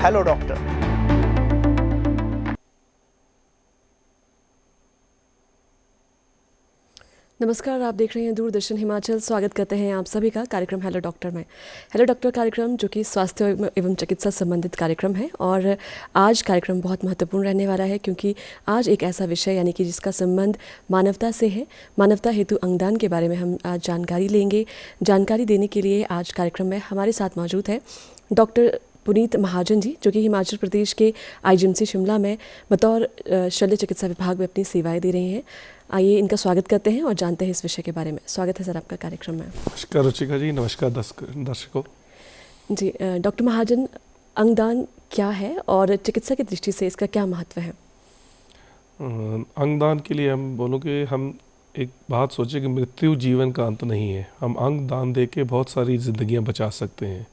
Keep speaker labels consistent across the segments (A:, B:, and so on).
A: Hello doctor.
B: नमस्कार, आप देख रहे हैं दूरदर्शन हिमाचल। स्वागत करते हैं आप सभी का कार्यक्रम हेलो डॉक्टर में। हेलो डॉक्टर कार्यक्रम जो कि स्वास्थ्य एवं चिकित्सा संबंधित कार्यक्रम है, और आज कार्यक्रम बहुत महत्वपूर्ण रहने वाला है क्योंकि आज एक ऐसा विषय यानी कि जिसका संबंध मानवता से है। मानवता हेतु अंगदान के बारे में हम आज जानकारी लेंगे। जानकारी देने के लिए आज कार्यक्रम में हमारे साथ मौजूद है डॉक्टर पुनीत महाजन जी, जो कि हिमाचल प्रदेश के आईजीएमसी शिमला में बतौर शल्य चिकित्सा विभाग में अपनी सेवाएं दे रहे हैं। आइए इनका स्वागत करते हैं और जानते हैं इस विषय के बारे में। स्वागत है सर आपका कार्यक्रम में।
C: नमस्कार रुचिका जी, नमस्कार दर्शकों
B: जी, डॉक्टर महाजन, अंगदान क्या है और चिकित्सा की दृष्टि से इसका क्या महत्व है?
C: अंगदान के लिए हम बोलो कि हम एक बात सोचें कि मृत्यु जीवन का अंत नहीं है। हम अंग दान दे के बहुत सारी ज़िंदगियां बचा सकते हैं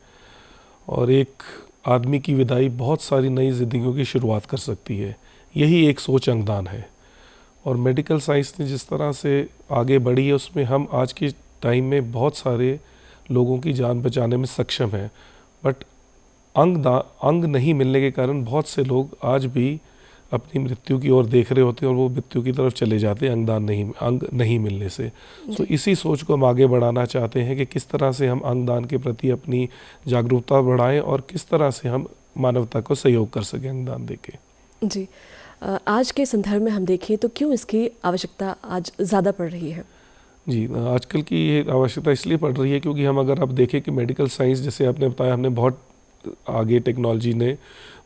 C: और एक आदमी की विदाई बहुत सारी नई ज़िंदगियों की शुरुआत कर सकती है। यही एक सोच अंगदान है। और मेडिकल साइंस ने जिस तरह से आगे बढ़ी है उसमें हम आज के टाइम में बहुत सारे लोगों की जान बचाने में सक्षम हैं। बट अंग नहीं मिलने के कारण बहुत से लोग आज भी अपनी मृत्यु की ओर देख रहे होते हैं और वो मृत्यु की तरफ चले जाते हैं अंग नहीं मिलने से। तो इसी सोच को हम आगे बढ़ाना चाहते हैं कि किस तरह से हम अंगदान के प्रति अपनी जागरूकता बढ़ाएं और किस तरह से हम मानवता को सहयोग कर सकें अंगदान देके।
B: जी, आज के संदर्भ में हम देखें तो क्यों इसकी आवश्यकता आज ज़्यादा पड़ रही है?
C: जी, आजकल की ये आवश्यकता इसलिए पड़ रही है क्योंकि हम अगर आप देखें कि मेडिकल साइंस, जैसे आपने बताया, हमने बहुत आगे टेक्नोलॉजी ने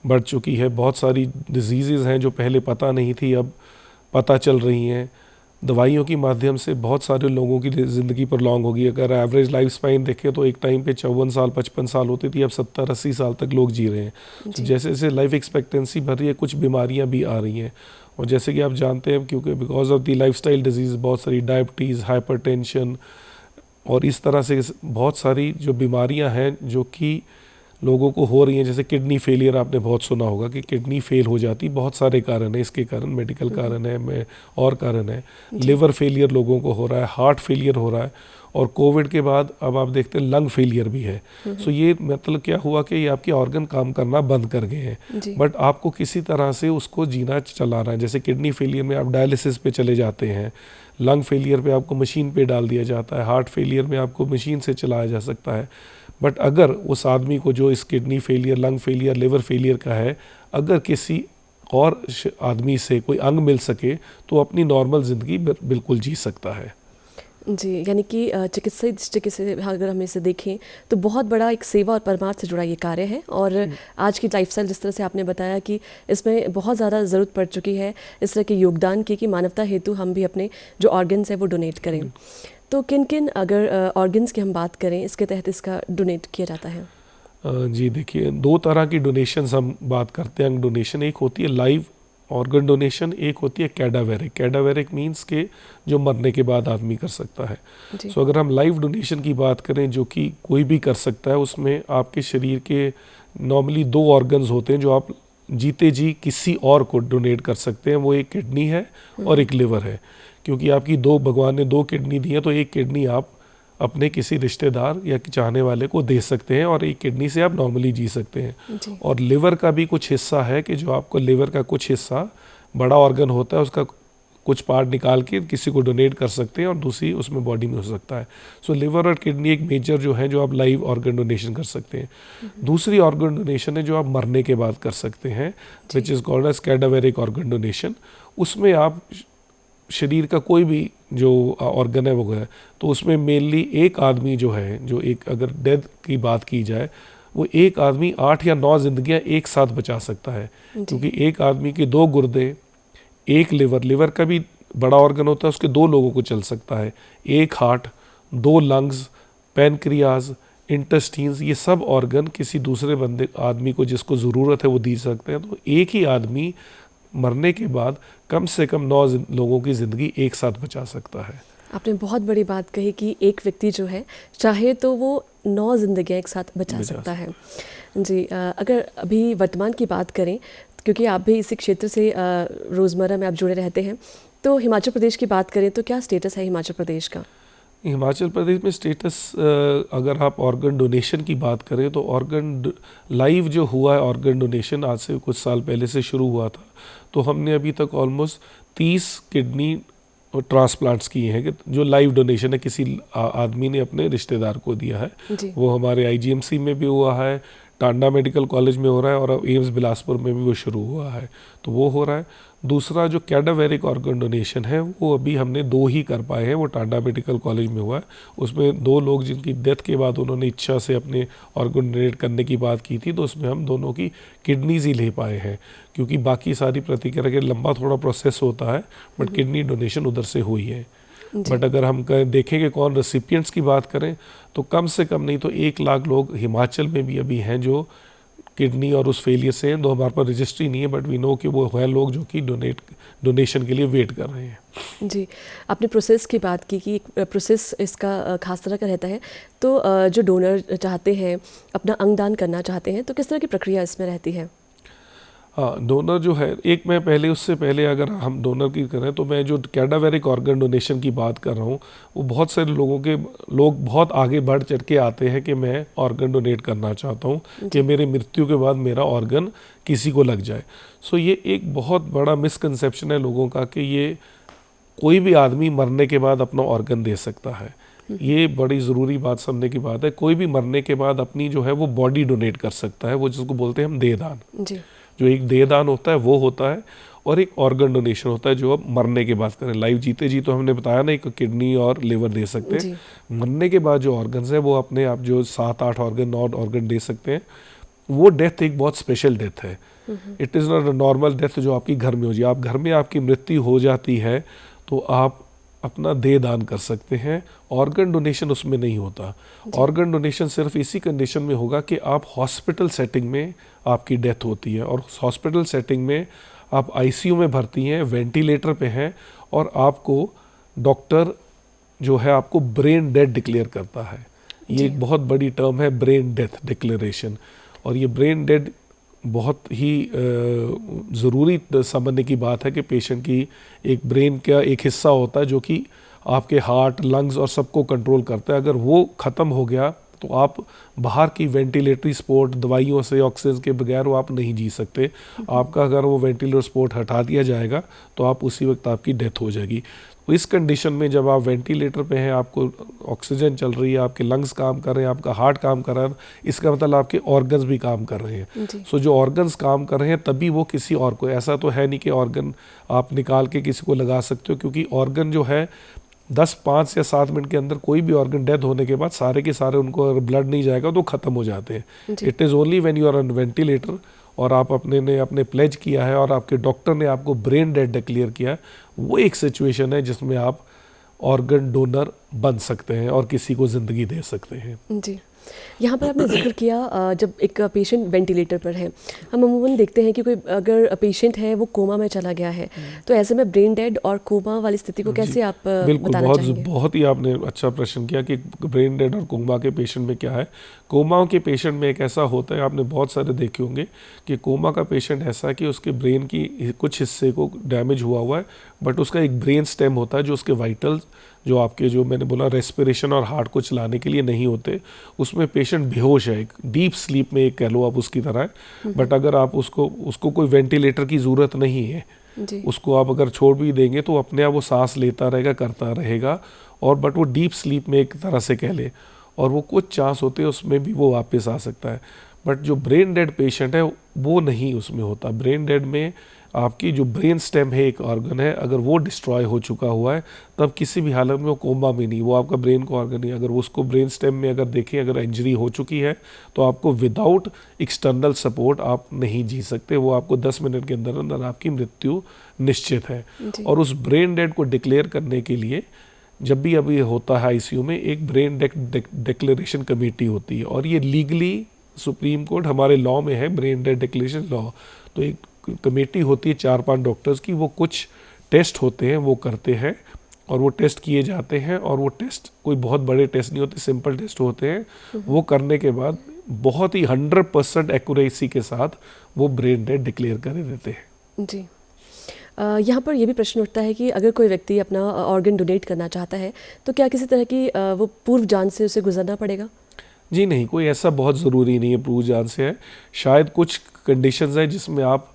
C: बढ़ चुकी है। बहुत सारी डिजीज़ेज़ हैं जो पहले पता नहीं थी, अब पता चल रही हैं। दवाइयों के माध्यम से बहुत सारे लोगों की ज़िंदगी प्रलॉन्ग होगी। अगर एवरेज लाइफ स्पैन देखें तो एक टाइम पे 54 साल 55 साल होती थी, अब 70-80 साल तक लोग जी रहे हैं। तो जैसे जैसे लाइफ एक्सपेक्टेंसी बढ़ रही है, कुछ बीमारियां भी आ रही हैं। और जैसे कि आप जानते हैं, क्योंकि because of the lifestyle disease बहुत सारी डायबिटीज़, हाइपरटेंशन और इस तरह से बहुत सारी जो बीमारियाँ हैं जो कि लोगों को हो रही हैं। जैसे किडनी फेलियर आपने बहुत सुना होगा कि किडनी फेल हो जाती, बहुत सारे कारण हैं इसके कारण, मेडिकल कारण है और कारण है। लिवर फेलियर लोगों को हो रहा है, हार्ट फेलियर हो रहा है, और कोविड के बाद अब आप देखते हैं लंग फेलियर भी है। सो ये मतलब क्या हुआ कि ये आपके ऑर्गन काम करना बंद कर गए हैं, बट आपको किसी तरह से उसको जीना चला रहा है। जैसे किडनी फेलियर में आप डायलिसिस पे चले जाते हैं, लंग फेलियर पे आपको मशीन पे डाल दिया जाता है, हार्ट फेलियर में आपको मशीन से चलाया जा सकता है। बट अगर उस आदमी को जो इस kidney failure, lung failure, liver failure का है, अगर किसी और आदमी से कोई अंग मिल सके तो अपनी नॉर्मल ज़िंदगी बिल्कुल जी सकता है।
B: जी, यानी कि चिकित्सा दृष्टि से अगर हम इसे देखें तो बहुत बड़ा एक सेवा और परमार्थ से जुड़ा ये कार्य है। और आज की लाइफस्टाइल जिस तरह से आपने बताया कि इसमें बहुत ज़्यादा ज़रूरत पड़ चुकी है इस तरह के योगदान की कि मानवता हेतु हम भी अपने जो ऑर्गन्स है वो डोनेट करें। तो किन किन अगर ऑर्गन्स की हम बात करें इसके तहत इसका डोनेट किया जाता है?
C: जी देखिए, दो तरह की डोनेशंस हम बात करते हैं अंग डोनेशन। एक होती है लाइव ऑर्गन डोनेशन, एक होती है कैडावेरिक। कैडावेरिक मींस के जो मरने के बाद आदमी कर सकता है। सो अगर हम लाइव डोनेशन की बात करें जो कि कोई भी कर सकता है, उसमें आपके शरीर के नॉर्मली 2 ऑर्गन्स होते हैं जो आप जीते जी किसी और को डोनेट कर सकते हैं। वो एक किडनी है और एक लिवर है। क्योंकि आपकी भगवान ने 2 किडनी दी है, तो एक किडनी आप अपने किसी रिश्तेदार या चाहने वाले को दे सकते हैं और एक किडनी से आप नॉर्मली जी सकते हैं। और लिवर का भी कुछ हिस्सा है कि जो आपको लिवर का कुछ हिस्सा, बड़ा ऑर्गन होता है, उसका कुछ पार्ट निकाल के किसी को डोनेट कर सकते हैं और दूसरी उसमें बॉडी में हो सकता है। सो लिवर और किडनी एक मेजर जो है जो आप लाइव ऑर्गन डोनेशन कर सकते हैं। दूसरी ऑर्गन डोनेशन है जो आप मरने के बाद कर सकते हैं, which is called as cadaveric organ donation. उसमें आप शरीर का कोई भी जो ऑर्गन है वो है, तो उसमें मेनली एक आदमी जो है, जो एक अगर डेथ की बात की जाए, वो एक आदमी 8 या 9 जिंदगियां एक साथ बचा सकता है। क्योंकि एक आदमी के 2 गुर्दे, एक लिवर का भी बड़ा ऑर्गन होता है, उसके 2 लोगों को चल सकता है, एक हार्ट, 2 लंग्स, पैनक्रियाज, इंटेस्टीन्स, ये सब ऑर्गन किसी दूसरे आदमी को जिसको ज़रूरत है वो दे सकते हैं। तो एक ही आदमी मरने के बाद कम से कम 9 लोगों की ज़िंदगी एक साथ बचा सकता है।
B: आपने बहुत बड़ी बात कही कि एक व्यक्ति जो है चाहे तो वो 9 जिंदगियां एक साथ बचा सकता है। जी, अगर अभी वर्तमान की बात करें, क्योंकि आप भी इसी क्षेत्र से रोज़मर्रा में आप जुड़े रहते हैं, तो हिमाचल प्रदेश की बात करें तो क्या स्टेटस है हिमाचल प्रदेश का?
C: हिमाचल प्रदेश में स्टेटस, अगर आप ऑर्गन डोनेशन की बात करें तो ऑर्गन लाइव जो हुआ है ऑर्गन डोनेशन आज से कुछ साल पहले से शुरू हुआ था, तो हमने अभी तक ऑलमोस्ट 30 किडनी ट्रांसप्लांट्स किए हैं कि जो लाइव डोनेशन है, किसी आदमी ने अपने रिश्तेदार को दिया है।
B: जी।
C: वो हमारे आईजीएमसी में भी हुआ है, टांडा मेडिकल कॉलेज में हो रहा है और अब एम्स बिलासपुर में भी वो शुरू हुआ है, तो वो हो रहा है। दूसरा जो कैडावेरिक ऑर्गन डोनेशन है वो अभी हमने 2 ही कर पाए हैं, वो टांडा मेडिकल कॉलेज में हुआ है। उसमें 2 लोग जिनकी डेथ के बाद उन्होंने इच्छा से अपने ऑर्गन डोनेट करने की बात की थी, तो उसमें हम दोनों की किडनीज ही ले पाए हैं, क्योंकि बाकी सारी प्रतिक्रिया के लंबा थोड़ा प्रोसेस होता है, बट किडनी डोनेशन उधर से हुई है। बट अगर हम देखें कि कौन रेसिपिएंट्स की बात करें तो कम से कम नहीं तो 1 लाख लोग हिमाचल में भी अभी हैं जो किडनी और उस फेलियर से हैं। दो हमारे पास रजिस्ट्री नहीं है, बट वी नो कि वो हैं लोग जो कि डोनेशन के लिए वेट कर रहे हैं।
B: जी, आपने प्रोसेस की बात की कि प्रोसेस इसका खास तरह का रहता है, तो जो डोनर चाहते हैं अपना अंगदान करना चाहते हैं, तो किस तरह की प्रक्रिया इसमें रहती है?
C: हाँ, डोनर जो है, एक मैं पहले उससे पहले अगर हम डोनर की करें तो मैं जो कैडावेरिक ऑर्गन डोनेशन की बात कर रहा हूँ, वो बहुत सारे लोग बहुत आगे बढ़ चढ़ के आते हैं कि मैं ऑर्गन डोनेट करना चाहता हूँ कि मेरे मृत्यु के बाद मेरा ऑर्गन किसी को लग जाए। सो ये एक बहुत बड़ा मिसकंसेप्शन है लोगों का कि ये कोई भी आदमी मरने के बाद अपना ऑर्गन दे सकता है। ये बड़ी ज़रूरी बात समझने की बात है। कोई भी मरने के बाद अपनी जो है वो बॉडी डोनेट कर सकता है, वो जिसको बोलते हैं हम देहदान।
B: जी।
C: जो एक देहदान होता है वो होता है, और एक ऑर्गन डोनेशन होता है जो अब मरने के बाद करें। लाइव जीते जी तो हमने बताया ना, एक किडनी और लिवर दे सकते हैं। मरने के बाद जो ऑर्गन्स हैं वो अपने आप जो 7-8 ऑर्गन 9 ऑर्गन दे सकते हैं। वो डेथ एक बहुत स्पेशल डेथ है। It is not a normal death जो आपकी घर में हो जाए। आप घर में आपकी मृत्यु हो जाती है तो आप अपना देह दान कर सकते हैं। ऑर्गन डोनेशन उसमें नहीं होता। ऑर्गन डोनेशन सिर्फ इसी कंडीशन में होगा कि आप हॉस्पिटल सेटिंग में आपकी डेथ होती है, और हॉस्पिटल सेटिंग में आप आईसीयू में भर्ती हैं, वेंटिलेटर पे हैं, और आपको डॉक्टर जो है आपको ब्रेन डेथ डिक्लेयर करता है। ये एक बहुत बड़ी टर्म है, ब्रेन डेथ डिक्लेरेशन। और ये ब्रेन डेथ बहुत ही ज़रूरी समझने की बात है कि पेशेंट की एक ब्रेन का एक हिस्सा होता है जो कि आपके हार्ट, लंग्स और सबको कंट्रोल करता है। अगर वो ख़त्म हो गया तो आप बाहर की वेंटिलेटरी सपोर्ट, दवाइयों से, ऑक्सीजन के बगैर वो आप नहीं जी सकते। आपका अगर वो वेंटिलेटर सपोर्ट हटा दिया जाएगा तो आप उसी वक्त आपकी डेथ हो जाएगी। तो इस कंडीशन में जब आप वेंटिलेटर पे हैं, आपको ऑक्सीजन चल रही है, आपके लंग्स काम कर रहे हैं, आपका हार्ट काम कर रहा है, इसका मतलब आपके ऑर्गन्स भी काम कर रहे हैं। सो जो ऑर्गन्स काम कर रहे हैं तभी वो किसी और को, ऐसा तो है नहीं कि ऑर्गन आप निकाल के किसी को लगा सकते हो, क्योंकि ऑर्गन जो है 5 या 7 मिनट के अंदर कोई भी ऑर्गन डेथ होने के बाद सारे के सारे उनको अगर ब्लड नहीं जाएगा तो ख़त्म हो जाते हैं। It is only when you are on ventilator और आप अपने प्लेज किया है और आपके डॉक्टर ने आपको ब्रेन डेथ डिक्लेयर किया है, वो एक सिचुएशन है जिसमें आप ऑर्गन डोनर बन सकते हैं और किसी को ज़िंदगी दे सकते हैं।
B: जी, यहाँ पर आपने जिक्र किया जब एक पेशेंट वेंटिलेटर पर है, हम अमूमन देखते हैं कि कोई अगर पेशेंट है वो कोमा में चला गया है, तो ऐसे में ब्रेन डेड और कोमा वाली स्थिति को कैसे आप बताना चाहेंगे?
C: बहुत ही आपने अच्छा प्रश्न किया कि ब्रेन डेड और कोमा के पेशेंट में क्या है। कोमा के पेशेंट में एक ऐसा होता है, आपने बहुत सारे देखे होंगे कि कोमा का पेशेंट ऐसा है कि उसके ब्रेन की कुछ हिस्से को डैमेज हुआ है, बट उसका एक ब्रेन स्टेम होता है जो उसके वाइटल्स, जो आपके जो मैंने बोला रेस्पिरेशन और हार्ट को चलाने के लिए नहीं होते, उसमें पेशेंट बेहोश है, एक डीप स्लीप में एक कह लो आप उसकी तरह है। बट अगर आप उसको कोई वेंटिलेटर की ज़रूरत नहीं है, उसको आप अगर छोड़ भी देंगे तो अपने आप वो सांस लेता रहेगा, करता रहेगा, और बट वो डीप स्लीप में एक तरह से कह ले, और वो कुछ चांस होते हैं उसमें भी वो वापस आ सकता है। बट जो ब्रेन डेड पेशेंट है वो नहीं उसमें होता। ब्रेन डेड में आपकी जो ब्रेन स्टेम है, एक ऑर्गन है, अगर वो डिस्ट्रॉय हो चुका हुआ है तब किसी भी हालत में वो कोमा में नहीं, वो आपका ब्रेन का ऑर्गन नहीं। अगर उसको ब्रेन स्टेम में अगर देखें, अगर इंजरी हो चुकी है तो आपको विदाउट एक्सटर्नल सपोर्ट आप नहीं जी सकते। वो आपको 10 मिनट के अंदर अंदर आपकी मृत्यु निश्चित है। और उस ब्रेन डेड को डिक्लेयर करने के लिए जब भी अभी होता है आईसीयू में, एक ब्रेन डेड डिक्लेरेशन कमेटी होती है, और ये लीगली सुप्रीम कोर्ट हमारे लॉ में है, ब्रेन डेड डिक्लेरेशन लॉ। तो एक कमेटी होती है 4-5 डॉक्टर्स की, वो कुछ टेस्ट होते हैं वो करते हैं, और वो टेस्ट किए जाते हैं, और वो टेस्ट कोई बहुत बड़े टेस्ट नहीं होते, सिंपल टेस्ट होते हैं। वो करने के बाद बहुत ही 100% एक्यूरेसी के साथ वो ब्रेन डेड डिक्लेयर कर देते हैं।
B: जी, यहाँ पर ये भी प्रश्न उठता है कि अगर कोई व्यक्ति अपना ऑर्गन डोनेट करना चाहता है तो क्या किसी तरह की वो पूर्व जांच से उसे गुजरना पड़ेगा?
C: जी नहीं, कोई ऐसा बहुत ज़रूरी नहीं है पूर्व जांच से है। शायद कुछ कंडीशंस हैं जिसमें आप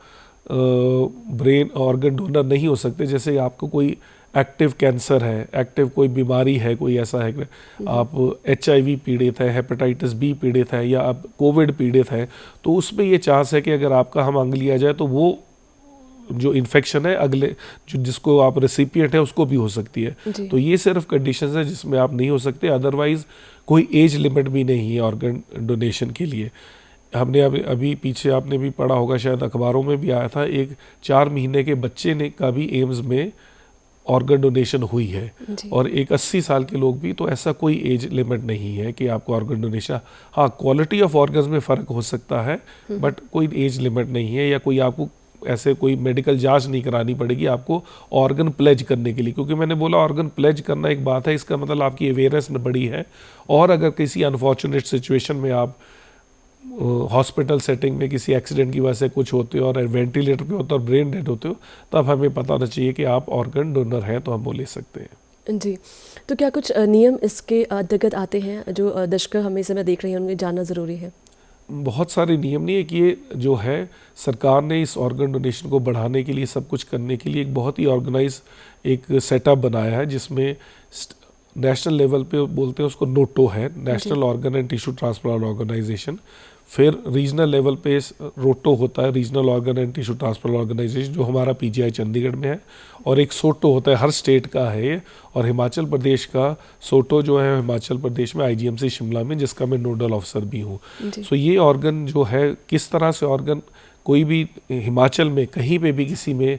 C: ब्रेन ऑर्गन डोनर नहीं हो सकते, जैसे आपको कोई एक्टिव कैंसर है, एक्टिव कोई बीमारी है, कोई ऐसा है, आप HIV पीड़ित है, हेपेटाइटिस B पीड़ित है, या आप कोविड पीड़ित है, तो उसमें ये चांस है कि अगर आपका हम अंग लिया जाए तो वो जो इन्फेक्शन है अगले जो जिसको आप रेसिपिएंट है उसको भी हो सकती है। तो ये सिर्फ कंडीशंस है जिसमें आप नहीं हो सकते, अदरवाइज कोई एज लिमिट भी नहीं है ऑर्गन डोनेशन के लिए। हमने अभी पीछे आपने भी पढ़ा होगा, शायद अखबारों में भी आया था, एक 4 महीने के बच्चे ने का भी एम्स में ऑर्गन डोनेशन हुई है, और एक 80 साल के लोग भी। तो ऐसा कोई एज लिमिट नहीं है कि आपको ऑर्गन डोनेशन, हाँ क्वालिटी ऑफ ऑर्गन्स में फ़र्क हो सकता है बट कोई एज लिमिट नहीं है, या कोई आपको ऐसे कोई मेडिकल जांच नहीं करानी पड़ेगी आपको ऑर्गन प्लेज करने के लिए। क्योंकि मैंने बोला ऑर्गन प्लेज करना एक बात है, इसका मतलब आपकी अवेयरनेस बड़ी है, और अगर किसी अनफॉर्चुनेट सिचुएशन में आप हॉस्पिटल सेटिंग में किसी एक्सीडेंट की वजह से कुछ होते हो और वेंटिलेटर पे होते हो और ब्रेन डेड होते हो, तब हमें पता होना चाहिए कि आप ऑर्गन डोनर हैं, तो हम वो ले सकते हैं।
B: जी, तो क्या कुछ नियम इसके अंतर्गत आते हैं जो दर्शक हमें समय देख रहे हैं उन्हें जानना ज़रूरी है?
C: बहुत सारे नियम नहीं है कि ये जो है सरकार ने इस ऑर्गन डोनेशन को बढ़ाने के लिए, सब कुछ करने के लिए एक बहुत ही ऑर्गेनाइज एक सेटअप बनाया है, जिसमें नेशनल लेवल पे बोलते हैं उसको नोटो है, national organ and tissue transplant organisation. फिर रीजनल लेवल पे रोटो होता है, regional organ and tissue transplant organisation, जो हमारा PGI चंडीगढ़ में है, और एक सोटो होता है, हर स्टेट का है ये, और हिमाचल प्रदेश का सोटो जो है हिमाचल प्रदेश में IGMC शिमला में, जिसका मैं नोडल ऑफिसर भी हूँ। सो ये ऑर्गन जो है, किस तरह से ऑर्गन कोई भी हिमाचल में कहीं पे भी किसी में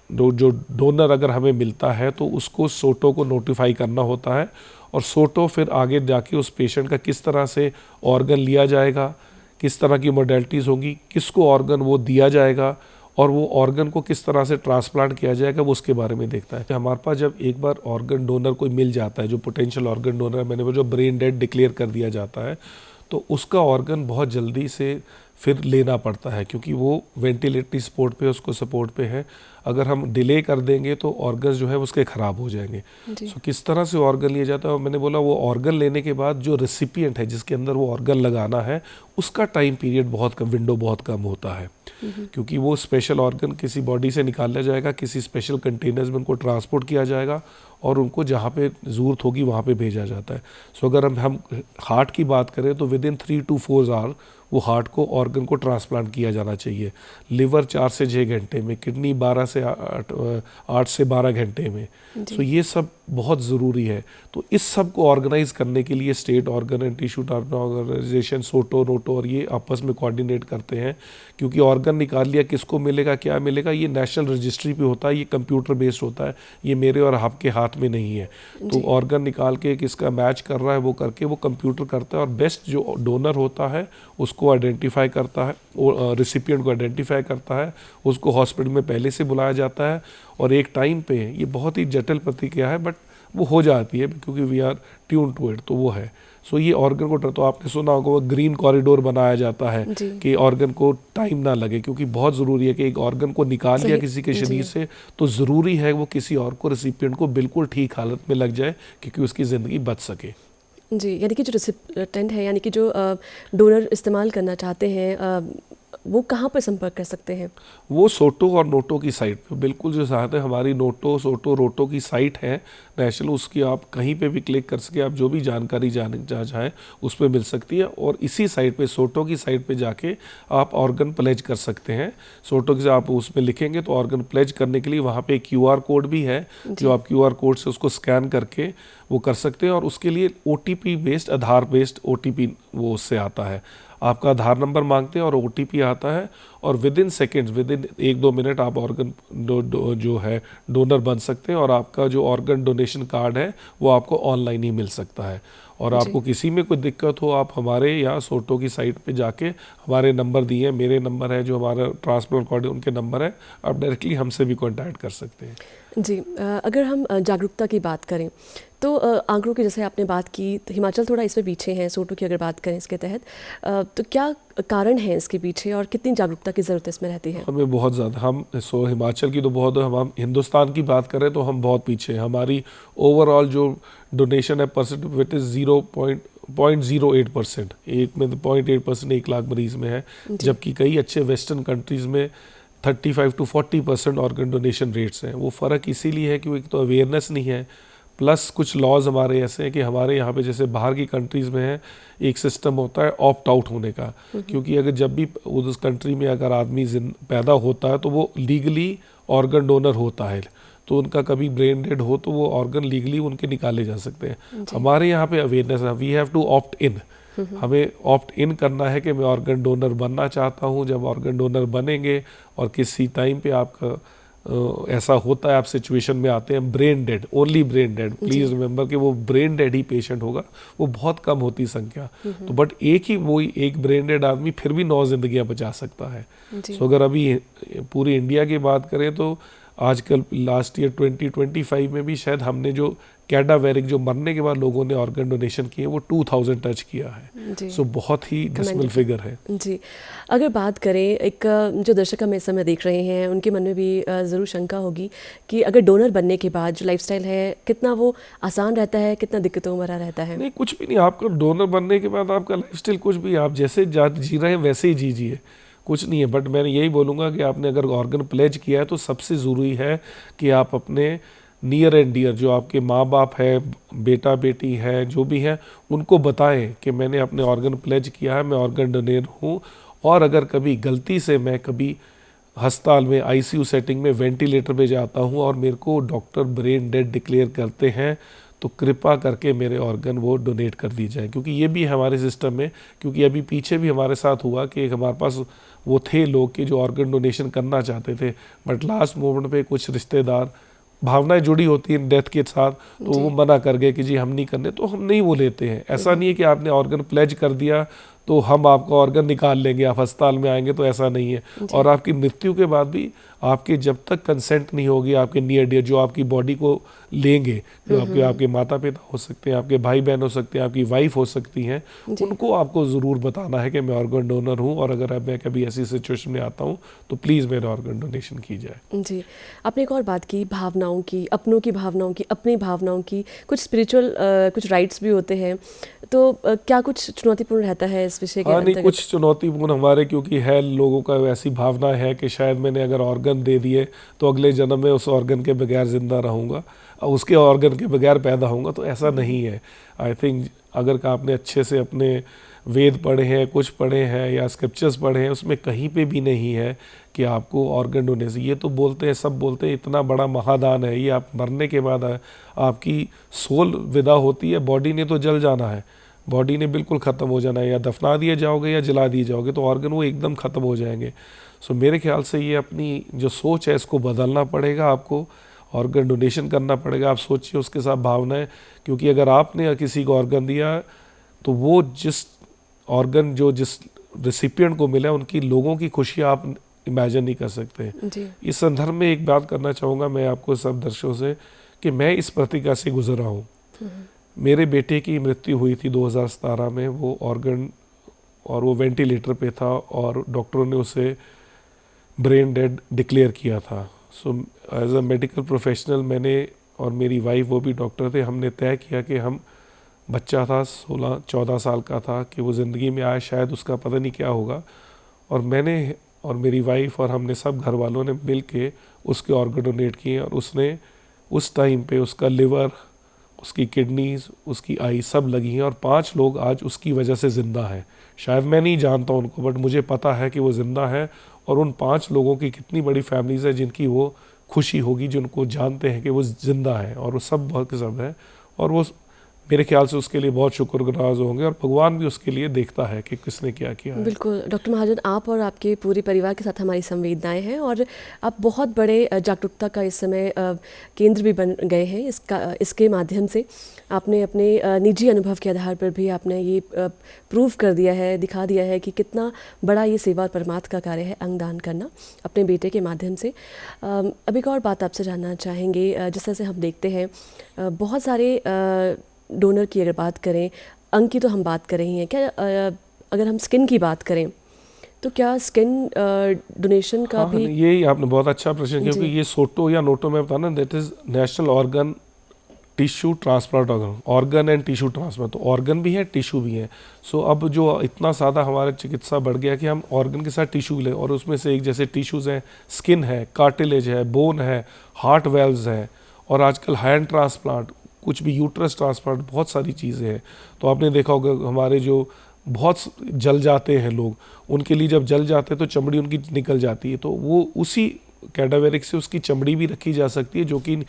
C: जो डोनर अगर हमें मिलता है तो उसको सोटो को नोटिफाई करना होता है, और सोटो फिर आगे जाके उस पेशेंट का किस तरह से ऑर्गन लिया जाएगा, किस तरह की मोडेलिटीज़ होंगी, किसको ऑर्गन वो दिया जाएगा, और वो ऑर्गन को किस तरह से ट्रांसप्लांट किया जाएगा, वो उसके बारे में देखता है। हमारे पास जब एक बार ऑर्गन डोनर कोई मिल जाता है, जो पोटेंशियल ऑर्गन डोनर, मैंने जो ब्रेन डेड डिक्लेयर कर दिया जाता है, तो उसका ऑर्गन बहुत जल्दी से फिर लेना पड़ता है, क्योंकि वो वेंटिलेटरी सपोर्ट पे, उसको सपोर्ट पे है। अगर हम डिले कर देंगे तो ऑर्गन्स जो है उसके ख़राब हो जाएंगे। सो किस तरह से ऑर्गन लिया जाता है, मैंने बोला वो ऑर्गन लेने के बाद जो रेसिपिएंट है जिसके अंदर वो ऑर्गन लगाना है, उसका टाइम पीरियड बहुत कम, विंडो बहुत कम होता है, क्योंकि वो स्पेशल ऑर्गन किसी बॉडी से निकाला जाएगा, किसी स्पेशल कंटेनर्स में उनको ट्रांसपोर्ट किया जाएगा, और उनको जहाँ पे ज़रूरत होगी वहाँ पे भेजा जाता है। सो अगर हम हार्ट की बात करें तो विद इन 3 to 4 आवर वो हार्ट को ऑर्गन को ट्रांसप्लांट किया जाना चाहिए। लिवर 4 से 6 घंटे में, किडनी 8 से 12 घंटे में। सो ये सब बहुत ज़रूरी है। तो इस सब को ऑर्गेनाइज करने के लिए state organ and tissue transplant organisation, SOTTO, NOTTO, और ये आपस में कोऑर्डिनेट करते हैं, क्योंकि ऑर्गन निकाल लिया, किसको मिलेगा, क्या मिलेगा, ये नेशनल रजिस्ट्री पे होता है, ये कंप्यूटर बेस्ड होता है, ये मेरे और आपके हाथ में नहीं है। तो ऑर्गन निकाल के किसका मैच कर रहा है वो करके वो कंप्यूटर करता है, और बेस्ट जो डोनर होता है उसको आइडेंटिफाई करता है, रिसिपिएंट को आइडेंटिफाई करता है, उसको हॉस्पिटल में पहले से बुलाया जाता है, और एक टाइम पे, ये बहुत ही जटिल प्रक्रिया है बट वो हो जाती है, क्योंकि we are tune to it, तो वो है। सो ये ऑर्गन को, तो आपने सुना होगा ग्रीन कॉरिडोर बनाया जाता है कि ऑर्गन को टाइम ना लगे, क्योंकि बहुत ज़रूरी है कि एक ऑर्गन को निकाल लिया किसी के शरीर से, तो ज़रूरी है वो किसी और को, रेसिपिएंट को बिल्कुल ठीक हालत में लग जाए, क्योंकि उसकी ज़िंदगी बच सके।
B: जी, यानी कि जो रेसिपिएंट है, यानी कि जो डोनर इस्तेमाल करना चाहते हैं, वो कहाँ पर संपर्क कर सकते हैं? वो
C: सोटो और नोटो की साइट पे, बिल्कुल जो साथ है हमारी नोटो, सोटो, रोटो की साइट है नेशनल, उसकी आप कहीं पे भी क्लिक कर सके, आप जो भी जानकारी जानना चाहें उस पर मिल सकती है। और इसी साइट पे, सोटो की साइट पे जाके आप ऑर्गन प्लेज कर सकते हैं। सोटो की आप उसमें लिखेंगे तो ऑर्गन प्लेज करने के लिए वहाँ पे QR कोड भी है, जो आप QR कोड से उसको स्कैन करके वो कर सकते हैं, और उसके लिए OTP बेस्ड, आधार बेस्ड OTP वो उससे आता है। आपका आधार नंबर मांगते हैं और OTP आता है, और with in seconds, with in 1-2 minute आप ऑर्गन जो है डोनर बन सकते हैं, और आपका जो ऑर्गन डोनेशन कार्ड है वो आपको ऑनलाइन ही मिल सकता है। और आपको किसी में कोई दिक्कत हो, आप हमारे यहाँ सोटो की साइट पे जाके, हमारे नंबर दिए हैं, मेरे नंबर है, जो हमारा ट्रांसप्लांट कोऑर्डिनेटर उनके नंबर है, आप डायरेक्टली हमसे भी कॉन्टैक्ट कर सकते हैं।
B: जी, अगर हम जागरूकता की बात करें तो आंकड़ों की जैसे आपने बात की, तो हिमाचल थोड़ा इसमें पीछे है सोटो की अगर बात करें इसके तहत, तो क्या कारण है इसके पीछे और कितनी जागरूकता की ज़रूरत इसमें रहती है?
C: हमें बहुत ज़्यादा, हम हिमाचल की तो बहुत, हम हिंदुस्तान की बात करें तो हम बहुत पीछे हैं। हमारी ओवरऑल जो डोनेशन है परसेंट विट इज़ 0.08%, एक में 0.8% 1 लाख मरीज़ में है, जबकि कई अच्छे वेस्टर्न कंट्रीज़ में 35 to 40% ऑर्गन डोनेशन रेट्स हैं। वो फ़र्क इसीलिए है कि एक तो अवेयरनेस नहीं है, प्लस कुछ लॉज हमारे ऐसे हैं कि हमारे यहाँ पे जैसे बाहर की कंट्रीज़ में है एक सिस्टम होता है ऑप्ट आउट होने का, क्योंकि अगर जब भी उस कंट्री में अगर आदमी पैदा होता है तो वो लीगली ऑर्गन डोनर होता है, तो उनका कभी ब्रेन डेड हो तो वो ऑर्गन लीगली उनके निकाले जा सकते हैं। हमारे यहाँ पे अवेयरनेस है, we have to opt in, हमें ऑप्ट इन करना है कि मैं ऑर्गन डोनर बनना चाहता हूँ। जब ऑर्गन डोनर बनेंगे और किसी टाइम पे आपका ऐसा होता है, आप सिचुएशन में आते हैं brain dead, only brain dead, please remember कि वो ब्रेन डेड ही पेशेंट होगा, वो बहुत कम होती संख्या। तो बट एक ब्रेन डेड आदमी फिर भी 9 जिंदगियां बचा सकता है। सो अगर अभी पूरी इंडिया की बात करें तो आजकल लास्ट ईयर 2025 में भी शायद हमने जो कैडावेरिक जो मरने के बाद लोगों ने ऑर्गन डोनेशन किए वो 2000 टच किया है। सो बहुत ही डिसमल फिगर है
B: जी। अगर बात करें, एक जो दर्शक हम इस समय देख रहे हैं उनके मन में भी ज़रूर शंका होगी कि अगर डोनर बनने के बाद जो लाइफस्टाइल है कितना वो आसान रहता है, कितना दिक्कतों भरा रहता है?
C: नहीं, कुछ भी नहीं। आपका डोनर बनने के बाद आपका लाइफस्टाइल कुछ भी, आप जैसे जी रहे हैं वैसे ही जीजिए, कुछ नहीं है। बट मैं यही बोलूँगा कि आपने अगर ऑर्गन प्लेज किया है तो सबसे ज़रूरी है कि आप अपने नियर एंड डियर जो आपके माँ बाप है, बेटा बेटी है, जो भी है, उनको बताएं कि मैंने अपने ऑर्गन प्लेज किया है, मैं ऑर्गन डोनेट हूँ। और अगर कभी गलती से मैं कभी अस्पताल में आईसीयू सेटिंग में वेंटिलेटर पे जाता हूँ और मेरे को डॉक्टर ब्रेन डेड डिक्लेयर करते हैं तो कृपा करके मेरे ऑर्गन वो डोनेट कर दी जाए, क्योंकि ये भी है हमारे सिस्टम में। क्योंकि अभी पीछे भी हमारे साथ हुआ कि एक हमारे पास वो थे लोग कि जो ऑर्गन डोनेशन करना चाहते थे, बट लास्ट मोमेंट पे कुछ रिश्तेदार, भावनाएं जुड़ी होती हैं डेथ के साथ, तो वो मना कर गए कि जी हम नहीं करने, तो हम नहीं वो लेते हैं। ऐसा नहीं है कि आपने ऑर्गन प्लेज कर दिया तो हम आपका ऑर्गन निकाल लेंगे, आप अस्पताल में आएंगे, तो ऐसा नहीं है। और आपकी मृत्यु के बाद भी आपके जब तक कंसेंट नहीं होगी, आपके नियर डियर जो आपकी बॉडी को लेंगे, जो आपके माता पिता हो सकते हैं, आपके भाई बहन हो सकते हैं, आपकी वाइफ हो सकती हैं, उनको आपको ज़रूर बताना है कि मैं ऑर्गन डोनर हूँ और अगर मैं कभी ऐसी सिचुएशन में आता हूँ तो प्लीज़ मेरा ऑर्गन डोनेशन की जाए।
B: जी। आपने एक और बात की भावनाओं की, अपनों की भावनाओं की, अपनी भावनाओं की, कुछ स्पिरिचुअल कुछ राइट्स भी होते हैं, तो क्या कुछ चुनौतीपूर्ण रहता है इस विषय के
C: हाँ, नहीं
B: अंतर्गत?
C: कुछ चुनौतीपूर्ण हमारे, क्योंकि है लोगों का वैसी भावना है कि शायद मैंने अगर ऑर्गन दे दिए तो अगले जन्म में उस ऑर्गन के बगैर जिंदा रहूँगा, उसके ऑर्गन के बगैर पैदा होऊंगा, तो ऐसा नहीं है। आई थिंक अगर आपने अच्छे से अपने वेद पढ़े हैं, कुछ पढ़े हैं या स्क्रिप्चर्स पढ़े हैं, उसमें कहीं पे भी नहीं है कि आपको ऑर्गन डोनेशन, ये तो बोलते हैं, सब बोलते हैं इतना बड़ा महादान है ये, आप मरने के बाद आपकी सोल विदा होती है, बॉडी ने तो जल जाना है, बॉडी ने बिल्कुल ख़त्म हो जाना है, या दफना दिए जाओगे या जला दिए जाओगे, तो ऑर्गन वो एकदम ख़त्म हो जाएंगे। सो मेरे ख्याल से ये अपनी जो सोच है इसको बदलना पड़ेगा, आपको ऑर्गन डोनेशन करना पड़ेगा। आप सोचिए उसके साथ भावनाएं, क्योंकि अगर आपने किसी को ऑर्गन दिया तो वो जिस रिसिपिएंट को मिला, उनकी लोगों की खुशियाँ आप इमेजिन नहीं कर सकते। इस संदर्भ में एक बात करना चाहूँगा मैं आपको सब दर्शकों से कि मैं इस प्रतिक्रिया से गुजरा हूँ। मेरे बेटे की मृत्यु हुई थी 2017 में, वो ऑर्गन और वो वेंटिलेटर पे था और डॉक्टरों ने उसे ब्रेन डेड डिक्लेयर किया था। So as a medical professional मैंने और मेरी वाइफ, वो भी डॉक्टर थे, हमने तय किया कि हम, बच्चा था 16-14 साल का था, कि वो ज़िंदगी में आया, शायद उसका पता नहीं क्या होगा, और मैंने और मेरी वाइफ और हमने सब घर वालों ने मिल के उसके ऑर्गन डोनेट किए। और उसने उस टाइम पे उसका लिवर, उसकी किडनीज, उसकी आई सब लगी हैं, और 5 लोग आज उसकी वजह से ज़िंदा हैं। शायद मैं नहीं जानता उनको, बट मुझे पता है कि वो ज़िंदा है, और उन 5 लोगों की कितनी बड़ी फैमिलीज़ है जिनकी वो खुशी होगी, जिनको जानते हैं कि वो ज़िंदा है, और वो सब बहुत सब है। और वो मेरे ख्याल से उसके लिए बहुत शुक्रगुजार होंगे और भगवान भी उसके लिए देखता है कि किसने क्या किया है।
B: बिल्कुल डॉक्टर महाजन, आप और आपके पूरे परिवार के साथ हमारी संवेदनाएं हैं और आप बहुत बड़े जागरूकता का इस समय केंद्र भी बन गए हैं। इसके माध्यम से आपने अपने निजी अनुभव के आधार पर भी आपने ये प्रूव कर दिया है, दिखा दिया है कि कितना बड़ा ये सेवा और परमार्थ का कार्य है अंगदान करना अपने बेटे के माध्यम से। अब एक और बात आपसे जानना चाहेंगे, जिस तरह से हम देखते हैं बहुत सारे डोनर की अगर बात करें, अंग की तो हम बात कर रही हैं, क्या अगर हम स्किन की बात करें तो क्या स्किन डोनेशन का भी?
C: यही आपने बहुत अच्छा प्रश्न किया, क्योंकि ये सोटो या नोटो में बताना, that is national organ tissue transplant organ and tissue transplant. तो ऑर्गन भी है, टिश्यू भी है। सो अब जो इतना ज़्यादा हमारा चिकित्सा बढ़ गया कि हम ऑर्गन के साथ टिश्यू लें, और उसमें से एक जैसे टिश्यूज़ हैं, स्किन है, कार्टिलेज है, बोन है, हार्ट वेल्व्स हैं, और आजकल हैंड ट्रांसप्लांट, कुछ भी यूट्रस ट्रांसप्लांट, बहुत सारी चीज़ें हैं। तो आपने देखा होगा हमारे जो बहुत जल जाते हैं लोग, उनके लिए जब जल जाते हैं तो चमड़ी उनकी निकल जाती है, तो वो उसी कैडावेरिक से उसकी चमड़ी भी रखी जा सकती है, जो कि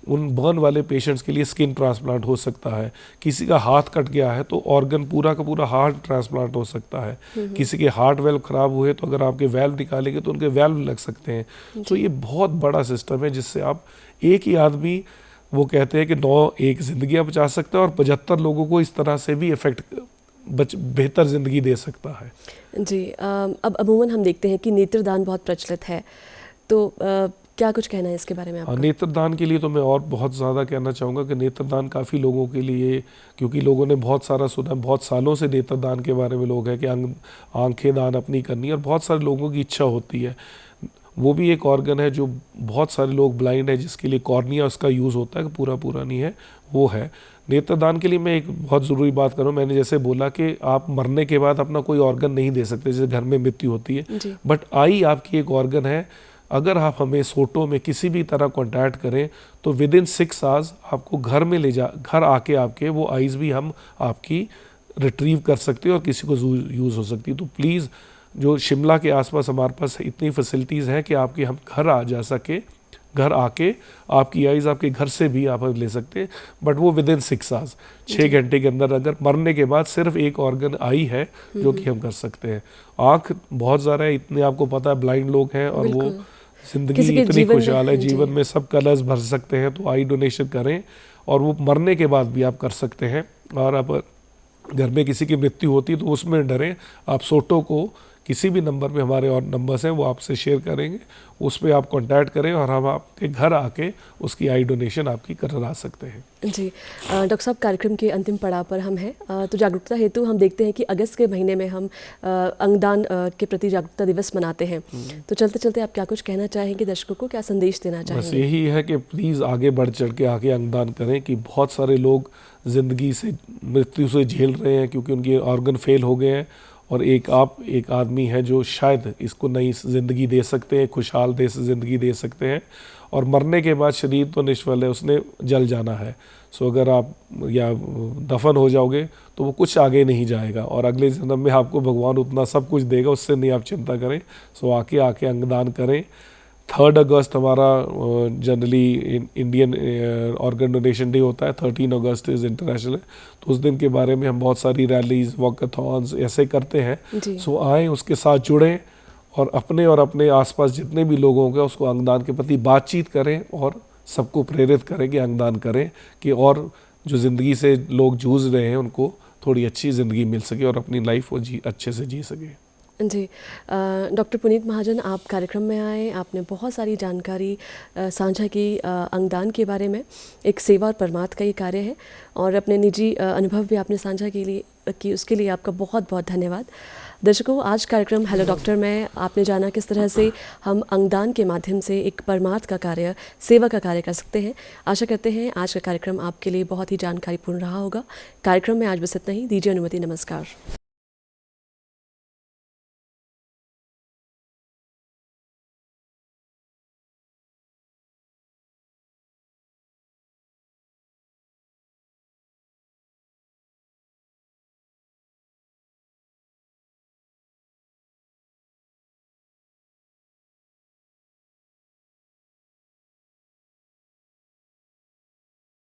C: उन बर्न वाले पेशेंट्स के लिए स्किन ट्रांसप्लांट हो सकता है। किसी का हाथ कट गया है तो ऑर्गन पूरा का पूरा हार्ट ट्रांसप्लांट हो सकता है। किसी के हार्ट वेल्व खराब हुए तो अगर आपके वेल्व निकालेंगे तो उनके वेल्व लग सकते हैं। तो ये बहुत बड़ा सिस्टम है जिससे आप एक ही आदमी, वो कहते हैं कि 9 एक जिंदगियां बचा सकता है और 75 लोगों को इस तरह से भी बेहतर जिंदगी दे सकता है।
B: जी, अब अमूमन हम देखते हैं कि नेत्रदान बहुत प्रचलित है, तो क्या कुछ कहना है इसके बारे में आपका?
C: नेत्रदान के लिए तो मैं और बहुत ज़्यादा कहना चाहूँगा कि नेत्रदान काफ़ी लोगों के लिए, क्योंकि लोगों ने बहुत सारा सुना, बहुत सालों से नेत्रदान के बारे में लोग हैं कि आंखें दान अपनी करनी, और बहुत सारे लोगों की इच्छा होती है। वो भी एक ऑर्गन है जो बहुत सारे लोग ब्लाइंड है जिसके लिए कॉर्निया उसका यूज़ होता है, पूरा नहीं है, वो है। नेत्रदान के लिए मैं एक बहुत ज़रूरी बात करूँ, मैंने जैसे बोला कि आप मरने के बाद अपना कोई ऑर्गन नहीं दे सकते, जैसे घर में मृत्यु होती है, बट आई आपकी एक ऑर्गन है। अगर आप हमें सोटो में किसी भी तरह कॉन्टैक्ट करें तो विद इन 6 आवर्स आपको घर आके आपके वो आइज़ भी हम आपकी रिट्रीव कर सकते हैं और किसी को यूज़ हो सकती है। तो प्लीज़, जो शिमला के आसपास हमारे पास इतनी फैसिलिटीज़ हैं कि आपके हम घर आ जा सके, घर आके आपकी आइज़ आपके घर से भी आप ले सकते हैं, बट वो विद इन 6 आवर्स, 6 घंटे के अंदर। अगर मरने के बाद सिर्फ एक ऑर्गन आई है जो कि हम कर सकते हैं। आँख बहुत ज़्यादा है, इतने आपको पता है ब्लाइंड लोग हैं, और वो जिंदगी इतनी खुशहाल है, जीवन में सब कलर्स भर सकते हैं। तो आई डोनेशन करें, और वो मरने के बाद भी आप कर सकते हैं। और अब घर में किसी की मृत्यु होती है तो उसमें डरें, आप सोटो को किसी भी नंबर पे, हमारे और नंबर्स हैं वो आपसे शेयर करेंगे, उस पर आप कांटेक्ट करें और हम आपके घर आके उसकी आई डोनेशन आपकी करा सकते हैं।
B: जी डॉक्टर साहब, कार्यक्रम के अंतिम पड़ाव पर हम हैं, तो जागरूकता हेतु हम देखते हैं कि अगस्त के महीने में हम अंगदान के प्रति जागरूकता दिवस मनाते हैं। तो चलते चलते आप क्या कुछ कहना चाहेंगे दर्शकों को, क्या संदेश देना चाहेंगे?
C: बस यही है कि प्लीज़ आगे बढ़ चढ़ के आके अंगदान करें, कि बहुत सारे लोग ज़िंदगी से, मृत्यु से झेल रहे हैं क्योंकि उनके ऑर्गन फेल हो गए हैं, और एक आदमी है जो शायद इसको नई ज़िंदगी दे सकते हैं, खुशहाल ज़िंदगी दे सकते हैं। और मरने के बाद शरीर तो निष्फल है, उसने जल जाना है। सो अगर आप या दफन हो जाओगे तो वो कुछ आगे नहीं जाएगा, और अगले जन्म में आपको भगवान उतना सब कुछ देगा, उससे नहीं आप चिंता करें। सो आके अंगदान करें। 3 अगस्त हमारा generally Indian organ donation day होता है, 13 अगस्त इज़ इंटरनेशनल। तो उस दिन के बारे में हम बहुत सारी रैलीज, वॉकाथॉन्स ऐसे करते हैं। सो आएँ, उसके साथ जुड़ें, और अपने आसपास जितने भी लोग होंगे उसको अंगदान के प्रति बातचीत करें, और सबको प्रेरित करें कि अंगदान करें, कि और जो ज़िंदगी से लोग जूझ रहे हैं उनको थोड़ी अच्छी ज़िंदगी मिल सके और अपनी लाइफ वो अच्छे से जी सके।
B: जी, डॉक्टर पुनीत महाजन, आप कार्यक्रम में आए, आपने बहुत सारी जानकारी साझा की अंगदान के बारे में। एक सेवा और परमार्थ का ये कार्य है, और अपने निजी अनुभव भी आपने साझा की, उसके लिए आपका बहुत बहुत धन्यवाद। दर्शकों, आज कार्यक्रम हेलो डॉक्टर में आपने जाना किस तरह से हम अंगदान के माध्यम से एक परमार्थ का कार्य, सेवा का कार्य कर सकते हैं। आशा करते हैं आज का कार्यक्रम आपके लिए बहुत ही जानकारीपूर्ण रहा होगा। कार्यक्रम में आज बस इतना ही, दीजिए अनुमति, नमस्कार।